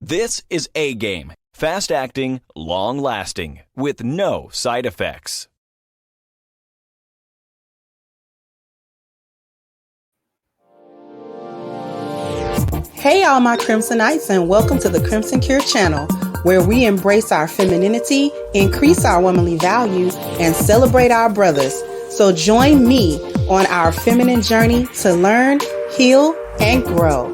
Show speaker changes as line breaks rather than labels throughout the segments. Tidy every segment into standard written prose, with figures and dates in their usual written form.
This is A-Game, fast-acting, long-lasting, with no side effects.
Hey all my Crimsonites, and welcome to the Crimson Cure channel, where we embrace our femininity, increase our womanly values, and celebrate our brothers. So join me on our feminine journey to learn, heal, and grow.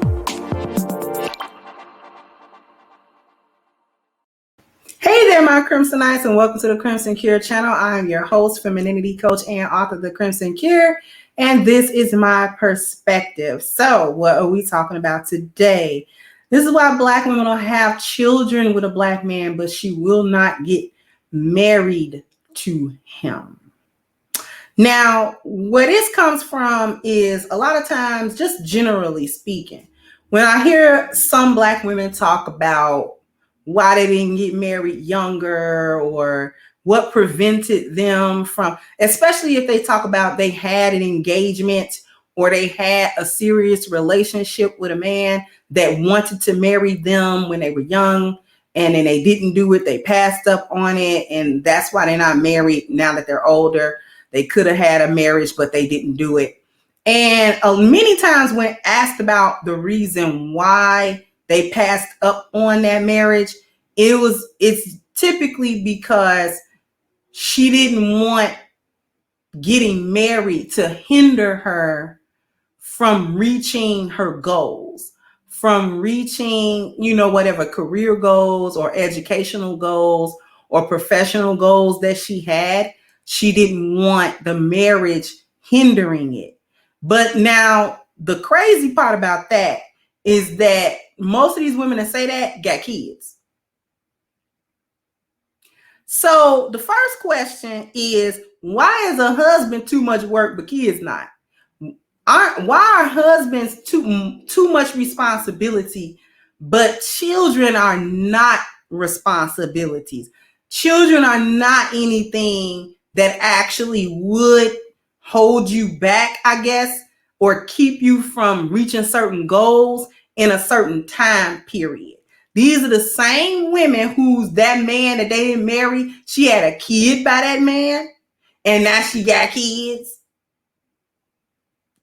Hey there, my Crimsonites, and welcome to the Crimson Cure channel. I am your host, femininity coach, and author of The Crimson Cure, and this is my perspective. So, what are we talking about today? This is why Black women will have children with a Black man, but she will not get married to him. Now, where this comes from is a lot of times, just generally speaking, when I hear some Black women talk about why they didn't get married younger or what prevented them from, especially if they talk about they had an engagement or they had a serious relationship with a man that wanted to marry them when they were young and then they didn't do it, they passed up on it, and that's why they're not married now that they're older. They could have had a marriage, but they didn't do it. And many times when asked about the reason why they passed up on that marriage, it's typically because she didn't want getting married to hinder her from reaching her goals, from reaching, whatever career goals or educational goals or professional goals that she had. She didn't want the marriage hindering it. But now the crazy part about that is that most of these women that say that got kids. So the first question is, why is a husband too much work but kids not? Why are husbands too much responsibility but children are not responsibilities? Children are not anything that actually would hold you back, I guess, or keep you from reaching certain goals in a certain time period. These are the same women who's that man that they didn't marry, she had a kid by that man, and now she got kids,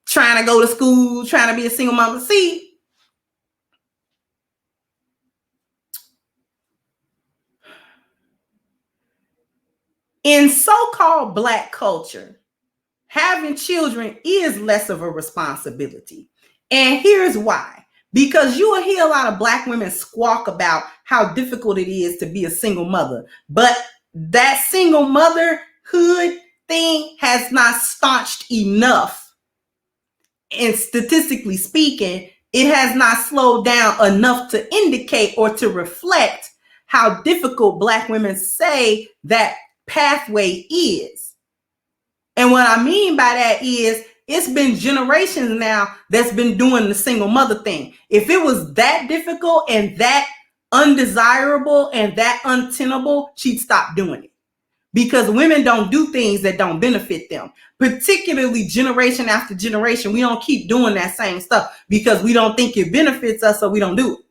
trying to go to school, trying to be a single mother. See, in so-called Black culture, having children is less of a responsibility. And here's why. Because you will hear a lot of Black women squawk about how difficult it is to be a single mother. But that single motherhood thing has not staunched enough. And statistically speaking, it has not slowed down enough to indicate or to reflect how difficult Black women say that pathway is. And what I mean by that is it's been generations now that's been doing the single mother thing. If it was that difficult and that undesirable and that untenable, she'd stop doing it. Because women don't do things that don't benefit them, particularly generation after generation. We don't keep doing that same stuff because we don't think it benefits us, so we don't do it.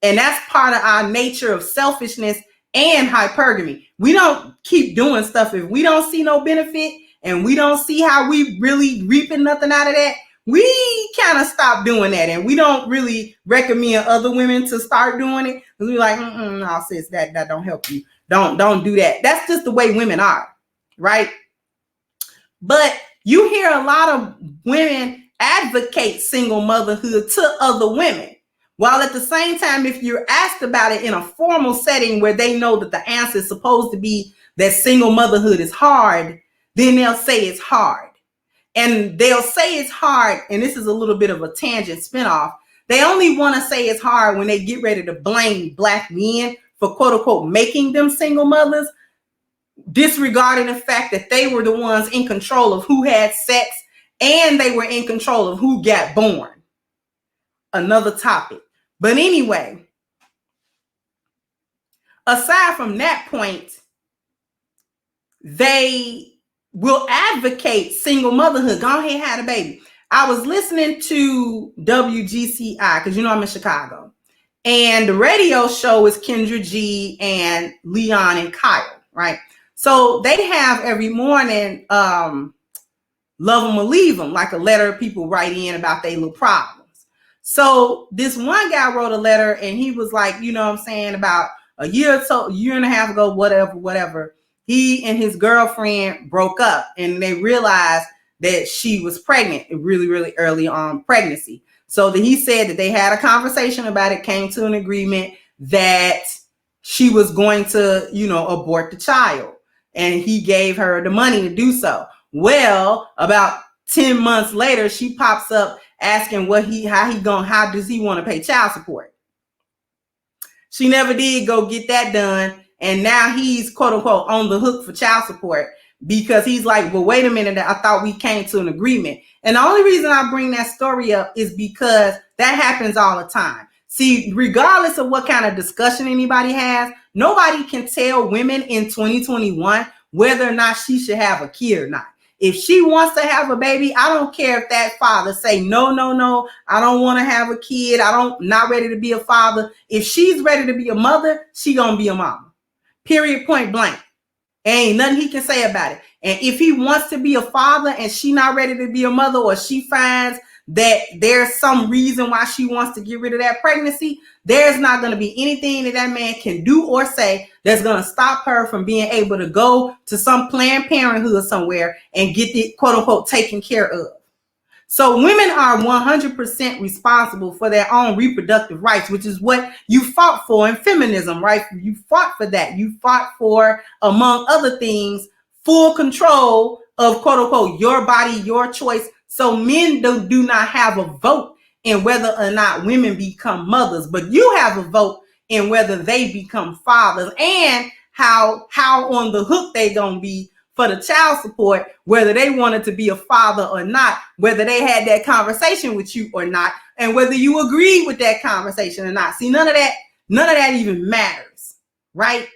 And that's part of our nature of selfishness and hypergamy. We don't keep doing stuff if we don't see no benefit and we don't see how we really reaping nothing out of that. We kind of stop doing that, and we don't really recommend other women to start doing it. We're like, no, sis, that don't help you. Don't do that. That's just the way women are, right? But you hear a lot of women advocate single motherhood to other women, while at the same time, if you're asked about it in a formal setting where they know that the answer is supposed to be that single motherhood is hard, then they'll say it's hard. And they'll say it's hard, and this is a little bit of a tangent spinoff. They only want to say it's hard when they get ready to blame Black men for quote unquote making them single mothers, disregarding the fact that they were the ones in control of who had sex and they were in control of who got born. Another topic. But anyway, aside from that point, they will advocate single motherhood. Go ahead and have a baby. I was listening to WGCI because I'm in Chicago. And the radio show is Kendra G and Leon and Kyle, right? So they have every morning, love them or leave them, like a letter people write in about their little problems. So this one guy wrote a letter and he was like, you know what I'm saying, about a year and a half ago, whatever, he and his girlfriend broke up and they realized that she was pregnant, really, really early on pregnancy. So that he said that they had a conversation about it, came to an agreement that she was going to, abort the child. And he gave her the money to do so. Well, about 10 months later, she pops up asking how does he want to pay child support? She never did go get that done. And now he's quote unquote on the hook for child support because he's like, well, wait a minute. I thought we came to an agreement. And the only reason I bring that story up is because that happens all the time. See, regardless of what kind of discussion anybody has, nobody can tell women in 2021 whether or not she should have a kid or not. If she wants to have a baby, I don't care if that father say, no, I don't want to have a kid. Not ready to be a father. If she's ready to be a mother, she gonna be a mama. Period, point blank. Ain't nothing he can say about it. And if he wants to be a father and she not ready to be a mother, or she finds that there's some reason why she wants to get rid of that pregnancy, there's not going to be anything that man can do or say that's going to stop her from being able to go to some Planned Parenthood somewhere and get it quote unquote taken care of. So women are 100% responsible for their own reproductive rights, which is what you fought for in feminism, right? You fought for that. You fought for, among other things, full control of quote unquote your body, your choice. So men do not have a vote in whether or not women become mothers, but you have a vote in whether they become fathers and how on the hook they gonna be for the child support, whether they wanted to be a father or not, whether they had that conversation with you or not, and whether you agreed with that conversation or not. See, none of that even matters, right?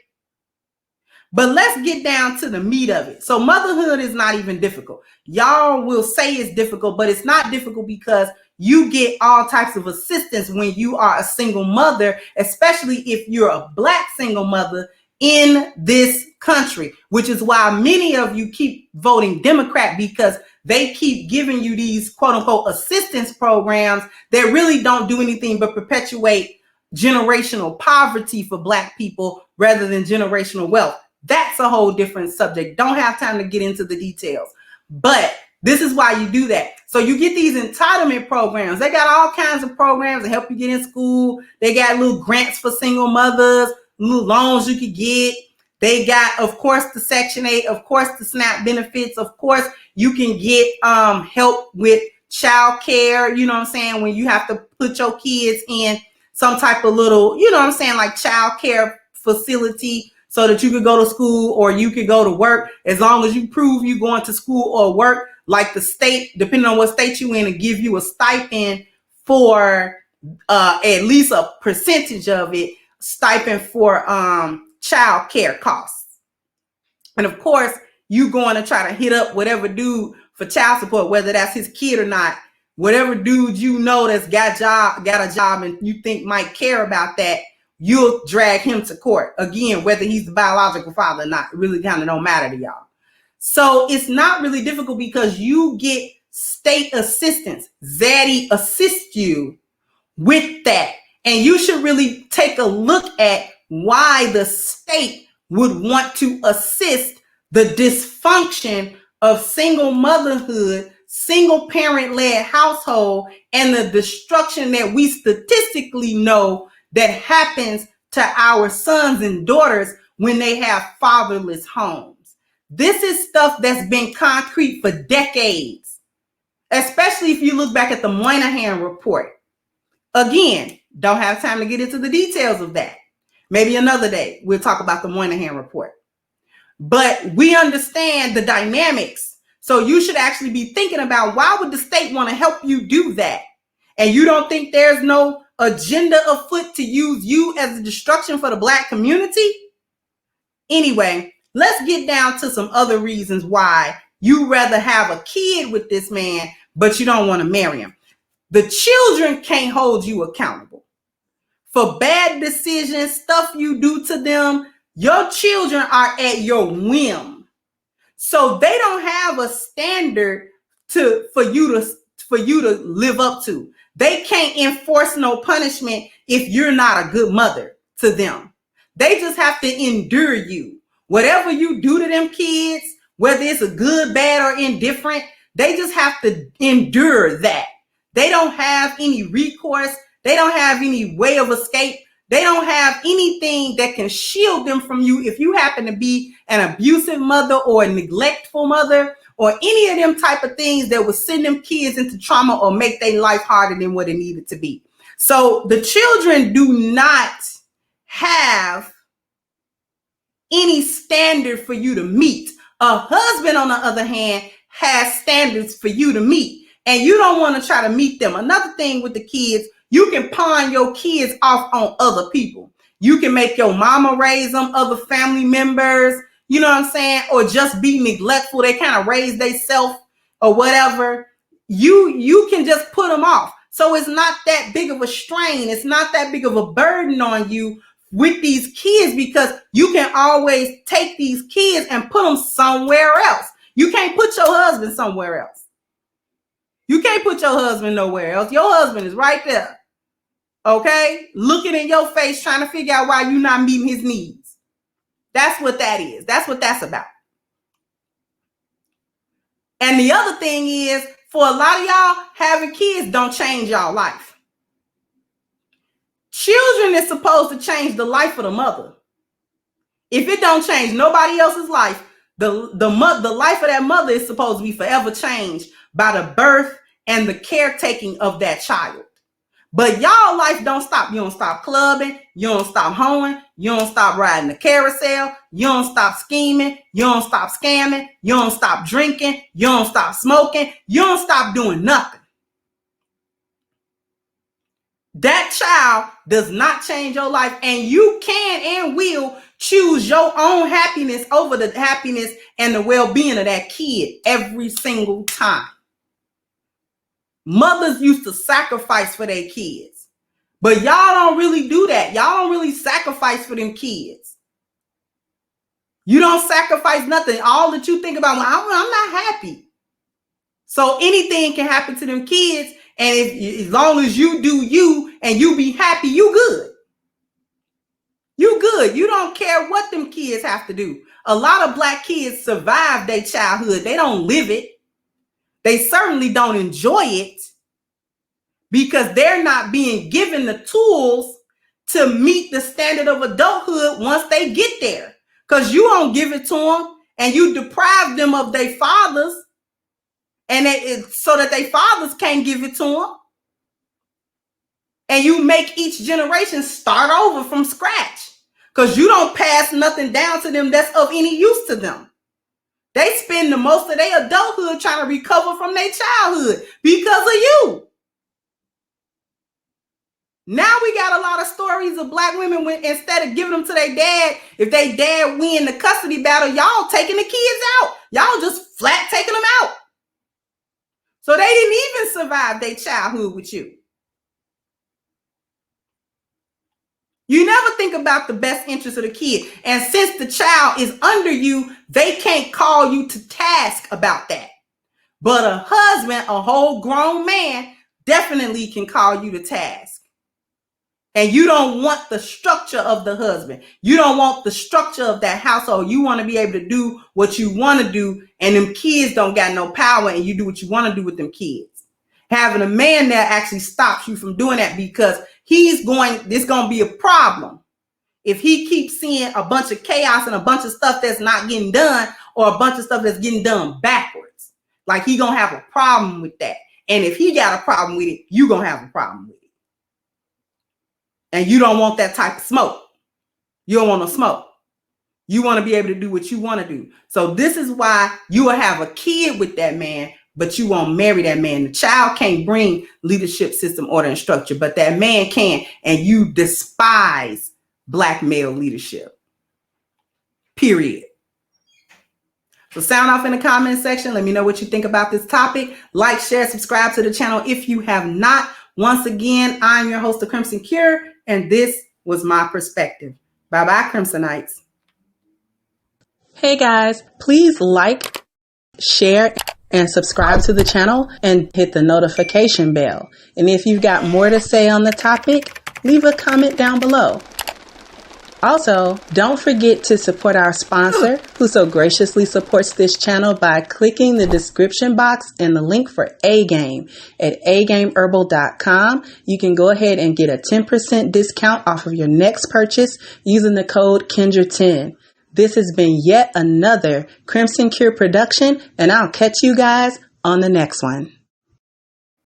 But let's get down to the meat of it. So motherhood is not even difficult. Y'all will say it's difficult, but it's not difficult because you get all types of assistance when you are a single mother, especially if you're a Black single mother in this country, which is why many of you keep voting Democrat, because they keep giving you these quote unquote assistance programs that really don't do anything but perpetuate generational poverty for Black people rather than generational wealth. That's a whole different subject. Don't have time to get into the details, but this is why you do that. So you get these entitlement programs. They got all kinds of programs to help you get in school. They got little grants for single mothers, little loans you could get. They got, of course, the Section 8, of course, the SNAP benefits. Of course, you can get help with child care, you know what I'm saying, when you have to put your kids in some type of little, you know what I'm saying, like child care facility so that you could go to school or you could go to work, as long as you prove you going to school or work. Like the state, depending on what state you in, to give you a stipend for at least a percentage of it, stipend for child care costs. And of course, you going to try to hit up whatever dude for child support, whether that's his kid or not. Whatever dude you know that's got a job and you think might care about that, you'll drag him to court. Again, whether he's the biological father or not, it really kind of don't matter to y'all. So it's not really difficult because you get state assistance. Zaddy assists you with that. And you should really take a look at why the state would want to assist the dysfunction of single motherhood, single parent-led household, and the destruction that we statistically know that happens to our sons and daughters when they have fatherless homes. This is stuff that's been concrete for decades, especially if you look back at the Moynihan report. Again, don't have time to get into the details of that. Maybe another day we'll talk about the Moynihan report. But we understand the dynamics. So you should actually be thinking about, why would the state want to help you do that? And you don't think there's no agenda afoot to use you as a destruction for the Black community? Anyway, let's get down to some other reasons why you rather have a kid with this man, but you don't want to marry him. The children can't hold you accountable. for bad decisions, stuff you do to them. Your children are at your whim. So they don't have a standard for you to live up to. They can't enforce no punishment if you're not a good mother to them. They just have to endure you. Whatever you do to them kids, whether it's a good, bad, or indifferent, they just have to endure that. They don't have any recourse. They don't have any way of escape. They don't have anything that can shield them from you if you happen to be an abusive mother or a neglectful mother or any of them type of things that would send them kids into trauma or make their life harder than what it needed to be. So the children do not have any standard for you to meet. A husband, on the other hand, has standards for you to meet, and you don't want to try to meet them. Another thing with the kids, you can pawn your kids off on other people. You can make your mama raise them, other family members, you know what I'm saying? Or just be neglectful. They kind of raise themselves or whatever. You can just put them off. So it's not that big of a strain. It's not that big of a burden on you with these kids, because you can always take these kids and put them somewhere else. You can't put your husband somewhere else. You can't put your husband nowhere else. Your husband is right there. Okay? Looking in your face, trying to figure out why you're not meeting his needs. That's what that is. That's what that's about. And the other thing is, for a lot of y'all, having kids don't change y'all life. Children is supposed to change the life of the mother. If it don't change nobody else's life, the life of that mother is supposed to be forever changed by the birth and the caretaking of that child. But y'all life don't stop. You don't stop clubbing. You don't stop hoeing. You don't stop riding the carousel. You don't stop scheming. You don't stop scamming. You don't stop drinking. You don't stop smoking. You don't stop doing nothing. That child does not change your life, and you can and will choose your own happiness over the happiness and the well-being of that kid every single time. Mothers used to sacrifice for their kids, but y'all don't really do that. Y'all don't really sacrifice for them kids. You don't sacrifice nothing. All that you think about, well, I'm not happy. So anything can happen to them kids. And as long as you do you and you be happy, you good. You good. You don't care what them kids have to do. A lot of Black kids survive their childhood. They don't live it. They certainly don't enjoy it because they're not being given the tools to meet the standard of adulthood once they get there. Because you don't give it to them and you deprive them of their fathers. And so that their fathers can't give it to them. And you make each generation start over from scratch. Because you don't pass nothing down to them that's of any use to them. They spend the most of their adulthood trying to recover from their childhood because of you. Now we got a lot of stories of Black women when instead of giving them to their dad, if they dad win the custody battle, y'all taking the kids out. Y'all just flat taking them out. So they didn't even survive their childhood with you. You never think about the best interest of the kid. And since the child is under you, they can't call you to task about that. But a husband, a whole grown man, definitely can call you to task. And you don't want the structure of the husband. You don't want the structure of that household. You want to be able to do what you want to do, and them kids don't got no power, and you do what you want to do with them kids. Having a man there actually stops you from doing that because this going to be a problem. If he keeps seeing a bunch of chaos and a bunch of stuff that's not getting done or a bunch of stuff that's getting done backwards, like he going to have a problem with that. And if he got a problem with it, you going to have a problem with it. And you don't want that type of smoke. You don't want no smoke. You want to be able to do what you want to do. So this is why you will have a kid with that man, but you won't marry that man. The child can't bring leadership, system, order, and structure, but that man can. And you despise Black male leadership. Period. So sound off in the comment section. Let me know what you think about this topic. Like, share, subscribe to the channel if you have not. Once again, I'm your host, The Crimson Cure, and this was my perspective. Bye-bye, Crimsonites.
Hey guys, please like, share, and subscribe to the channel and hit the notification bell. And if you've got more to say on the topic, leave a comment down below. Also, don't forget to support our sponsor, who so graciously supports this channel by clicking the description box and the link for A-Game at agameherbal.com. You can go ahead and get a 10% discount off of your next purchase using the code Kendra10. This has been yet another Crimson Cure production, and I'll catch you guys on the next one.